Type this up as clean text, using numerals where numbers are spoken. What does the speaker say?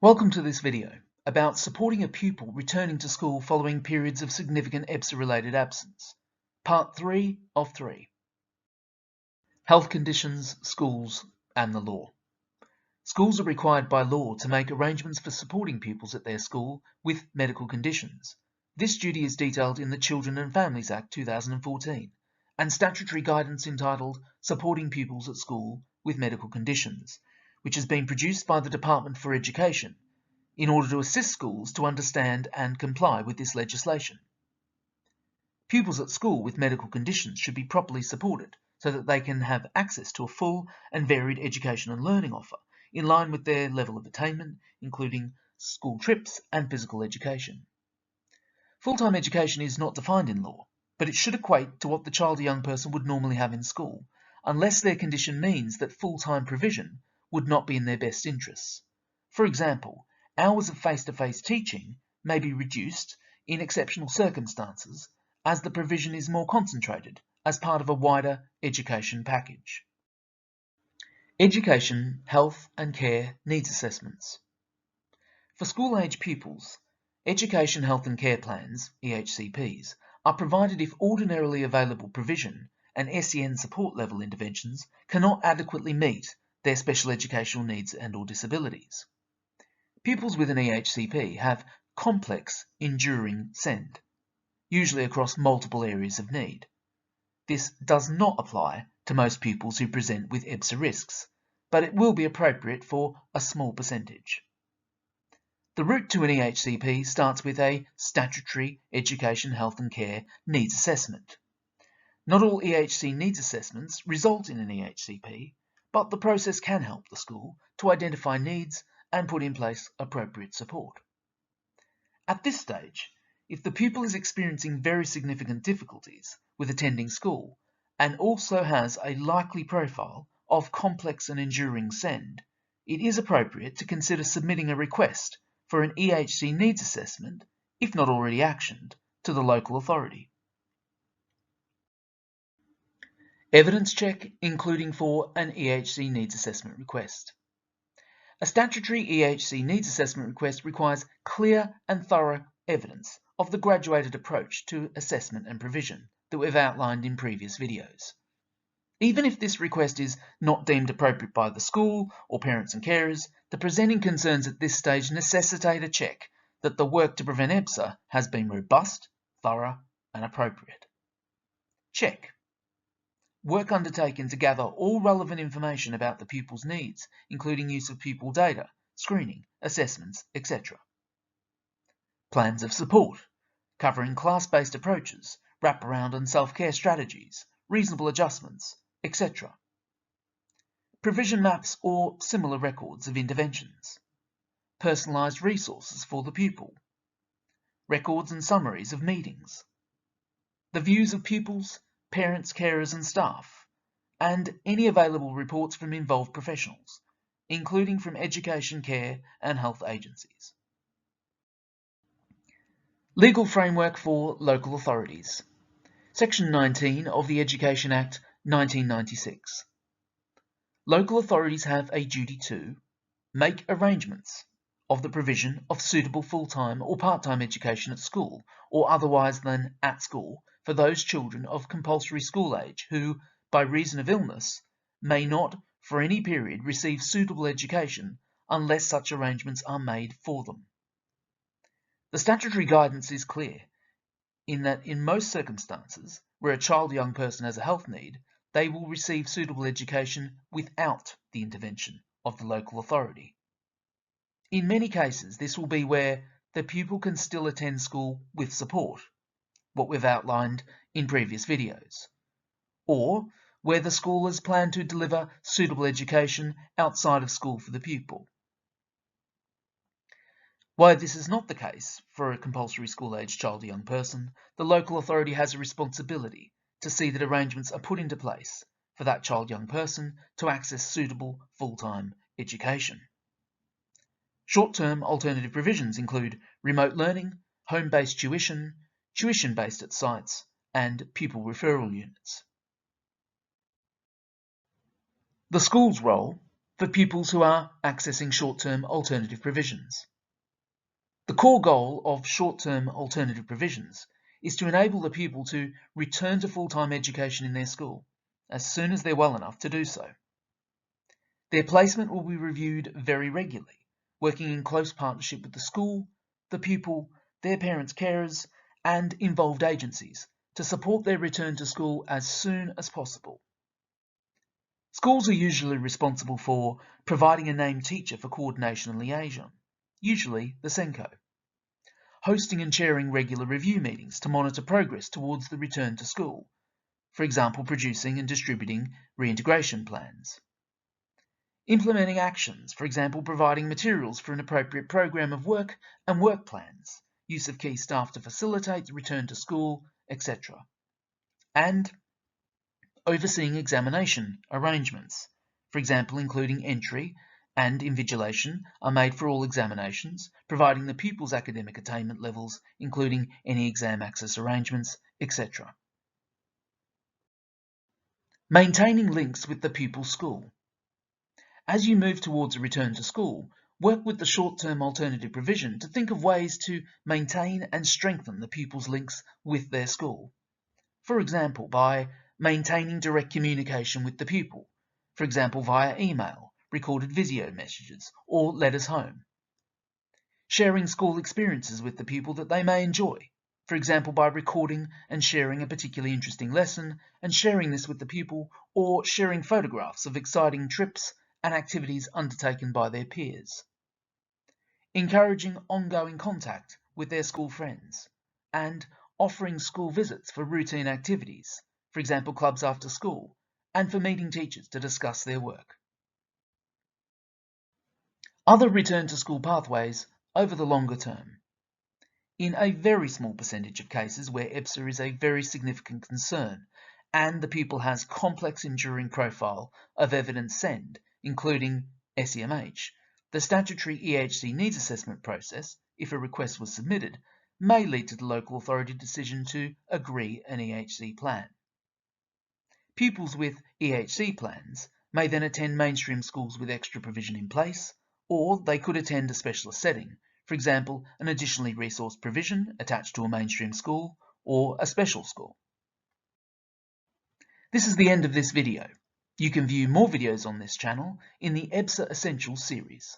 Welcome to this video about supporting a pupil returning to school following periods of significant EBSA-related absence. Part 3 of 3. Health conditions, schools and the law. Schools are required by law to make arrangements for supporting pupils at their school with medical conditions. This duty is detailed in the Children and Families Act 2014 and statutory guidance entitled Supporting Pupils at School with Medical Conditions, which has been produced by the Department for Education in order to assist schools to understand and comply with this legislation. Pupils at school with medical conditions should be properly supported so that they can have access to a full and varied education and learning offer in line with their level of attainment, including school trips and physical education. Full-time education is not defined in law, but it should equate to what the child or young person would normally have in school, unless their condition means that full-time provision would not be in their best interests. For example, hours of face-to-face teaching may be reduced in exceptional circumstances as the provision is more concentrated as part of a wider education package. Education, health and care needs assessments. For school-age pupils, Education, Health and Care Plans, EHCPs, are provided if ordinarily available provision and SEN support level interventions cannot adequately meet their special educational needs and/or disabilities. Pupils with an EHCP have complex, enduring SEND, usually across multiple areas of need. This does not apply to most pupils who present with EBSA risks, but it will be appropriate for a small percentage. The route to an EHCP starts with a statutory Education, Health and Care Needs Assessment. Not all EHC needs assessments result in an EHCP, but the process can help the school to identify needs and put in place appropriate support. At this stage, if the pupil is experiencing very significant difficulties with attending school and also has a likely profile of complex and enduring SEND, it is appropriate to consider submitting a request for an EHC needs assessment, if not already actioned, to the local authority. Evidence check, including for an EHC needs assessment request. A statutory EHC needs assessment request requires clear and thorough evidence of the graduated approach to assessment and provision that we've outlined in previous videos. Even if this request is not deemed appropriate by the school or parents and carers, the presenting concerns at this stage necessitate a check that the work to prevent EBSA has been robust, thorough and appropriate. Check. Work undertaken to gather all relevant information about the pupil's needs, including use of pupil data, screening, assessments, etc. Plans of support, covering class-based approaches, wraparound and self-care strategies, reasonable adjustments, etc. Provision maps or similar records of interventions. Personalised resources for the pupil. Records and summaries of meetings. The views of pupils, parents, carers and staff, and any available reports from involved professionals, including from education, care and health agencies. Legal framework for local authorities. Section 19 of the Education Act 1996. Local authorities have a duty to make arrangements of the provision of suitable full-time or part-time education at school or otherwise than at school for those children of compulsory school age who, by reason of illness, may not for any period receive suitable education unless such arrangements are made for them. The statutory guidance is clear in that in most circumstances where a child or young person has a health need, they will receive suitable education without the intervention of the local authority. In many cases, this will be where the pupil can still attend school with support, what we've outlined in previous videos, or where the school has planned to deliver suitable education outside of school for the pupil. While this is not the case for a compulsory school-age child or young person, the local authority has a responsibility to see that arrangements are put into place for that child or young person to access suitable full-time education. Short-term alternative provisions include remote learning, home-based tuition, tuition-based at sites, and pupil referral units. The school's role for pupils who are accessing short-term alternative provisions. The core goal of short-term alternative provisions is to enable the pupil to return to full-time education in their school as soon as they're well enough to do so. Their placement will be reviewed very regularly, working in close partnership with the school, the pupil, their parents' carers, and involved agencies to support their return to school as soon as possible. Schools are usually responsible for providing a named teacher for coordination and liaison, usually the SENCO, hosting and chairing regular review meetings to monitor progress towards the return to school, for example, producing and distributing reintegration plans. Implementing actions, for example, providing materials for an appropriate program of work and work plans, use of key staff to facilitate the return to school, etc. And overseeing examination arrangements, for example, including entry and invigilation are made for all examinations, providing the pupil's academic attainment levels, including any exam access arrangements, etc. Maintaining links with the pupil's school. As you move towards a return to school, work with the short-term alternative provision to think of ways to maintain and strengthen the pupil's links with their school. For example, by maintaining direct communication with the pupil, for example via email, recorded video messages, or letters home. Sharing school experiences with the pupil that they may enjoy, for example by recording and sharing a particularly interesting lesson and sharing this with the pupil, or sharing photographs of exciting trips and activities undertaken by their peers. Encouraging ongoing contact with their school friends, and offering school visits for routine activities, for example clubs after school, and for meeting teachers to discuss their work. Other return to school pathways over the longer term. In a very small percentage of cases where EBSA is a very significant concern and the pupil has complex enduring profile of evidence send, including SEMH, the statutory EHC needs assessment process, if a request was submitted, may lead to the local authority decision to agree an EHC plan. Pupils with EHC plans may then attend mainstream schools with extra provision in place, or they could attend a specialist setting, for example, an additionally resourced provision attached to a mainstream school or a special school. This is the end of this video. You can view more videos on this channel in the EBSA Essentials series.